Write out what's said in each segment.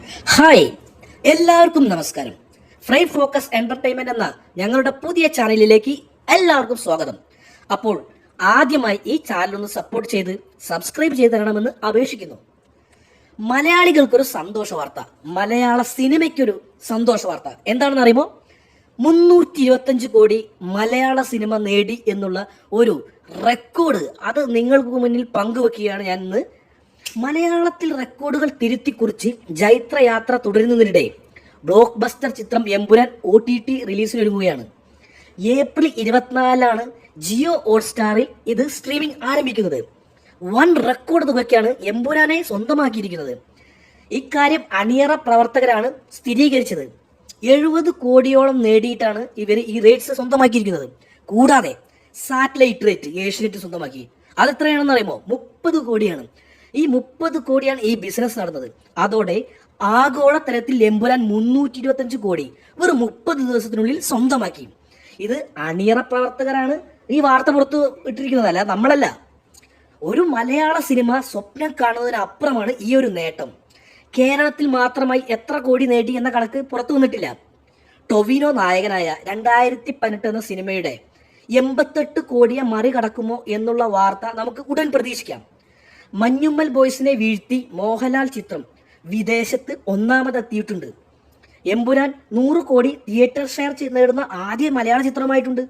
Hi, എല്ലാവർക്കും നമസ്കാരം. Fry focus entertainment എന്ന ഞങ്ങളുടെ പുതിയ ചാനലിലേക്ക് എല്ലാവർക്കും സ്വാഗതം. അപ്പോൾ ആദ്യമായി ഈ ചാനൽ ഒന്ന് സപ്പോർട്ട് ചെയ്ത് സബ്സ്ക്രൈബ് ചെയ്ത് തരണമെന്ന് അപേക്ഷിക്കുന്നു. മലയാളികൾക്കൊരു സന്തോഷ വാർത്ത, മലയാള സിനിമയ്ക്കൊരു സന്തോഷ വാർത്ത എന്താണെന്ന് അറിയുമോ? 325 കോടി മലയാള സിനിമ നേടി എന്നുള്ള ഒരു റെക്കോർഡ് അത് നിങ്ങൾക്ക് മുന്നിൽ പങ്കുവെക്കുകയാണ് ഞാൻ ഇന്ന്. മലയാളത്തിൽ റെക്കോർഡുകൾ തിരുത്തിക്കുറിച്ച് ജൈത്രയാത്ര തുടരുന്നതിനിടെ ബ്ലോക്ക് ബസ്റ്റർ ചിത്രം എമ്പുരാൻ OTT റിലീസിനൊരുങ്ങുകയാണ്. ഏപ്രിൽ 24 ജിയോ ഹോട്ട്സ്റ്റാറിൽ ഇത് സ്ട്രീമിംഗ് ആരംഭിക്കുന്നത്. വൻ റെക്കോർഡ് തുകയ്ക്കാണ് എമ്പുരാനെ സ്വന്തമാക്കിയിരിക്കുന്നത്. ഇക്കാര്യം അണിയറ പ്രവർത്തകരാണ് സ്ഥിരീകരിച്ചത്. 70 കോടിയോളം നേടിയിട്ടാണ് ഇവർ ഈ റേറ്റ്സ് സ്വന്തമാക്കിയിരിക്കുന്നത്. കൂടാതെ സാറ്റലൈറ്റ് റേറ്റ് ഏഷ്യനെറ്റ് സ്വന്തമാക്കി. അതെത്രയാണെന്ന് അറിയുമോ? 30 കോടിയാണ്. ഈ 30 കോടിയാണ് ഈ ബിസിനസ് നടന്നത്. അതോടെ ആഗോള തലത്തിൽ എമ്പുരാൻ 325 കോടി വെറും 30 ദിവസത്തിനുള്ളിൽ സ്വന്തമാക്കി. ഇത് അണിയറ പ്രവർത്തകരാണ് ഈ വാർത്ത പുറത്തു ഇട്ടിരിക്കുന്നതല്ല, നമ്മളല്ല. ഒരു മലയാള സിനിമ സ്വപ്നം കാണുന്നതിനപ്പുറമാണ് ഈ ഒരു നേട്ടം. കേരളത്തിൽ മാത്രമായി എത്ര കോടി നേടി എന്ന കണക്ക് പുറത്തു വന്നിട്ടില്ല. ടൊവിനോ നായകനായ 2018 എന്ന സിനിമയുടെ 88 കോടിയെ മറികടക്കുമോ എന്നുള്ള വാർത്ത നമുക്ക് ഉടൻ പ്രതീക്ഷിക്കാം. മഞ്ഞുമ്മൽ ബോയ്സിനെ വീഴ്ത്തി മോഹൻലാൽ ചിത്രം വിദേശത്ത് ഒന്നാമതെത്തിയിട്ടുണ്ട്. എമ്പുരാൻ 100 കോടി തിയേറ്റർ ഷെയർ നേടുന്ന ആദ്യ മലയാള ചിത്രമായിട്ടുണ്ട്.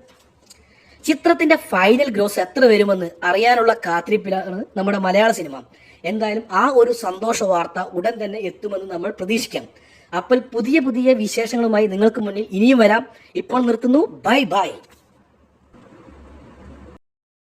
ചിത്രത്തിന്റെ ഫൈനൽ ഗ്രോസ് എത്ര വരുമെന്ന് അറിയാനുള്ള കാത്തിരിപ്പിലാണ് നമ്മുടെ മലയാള സിനിമ. എന്തായാലും ആ ഒരു സന്തോഷ വാർത്ത ഉടൻ തന്നെ എത്തുമെന്ന് നമ്മൾ പ്രതീക്ഷിക്കാം. അപ്പോൾ പുതിയ പുതിയ വിശേഷങ്ങളുമായി നിങ്ങൾക്ക് മുന്നിൽ ഇനിയും വരാം. ഇപ്പോൾ നിർത്തുന്നു. Bye bye.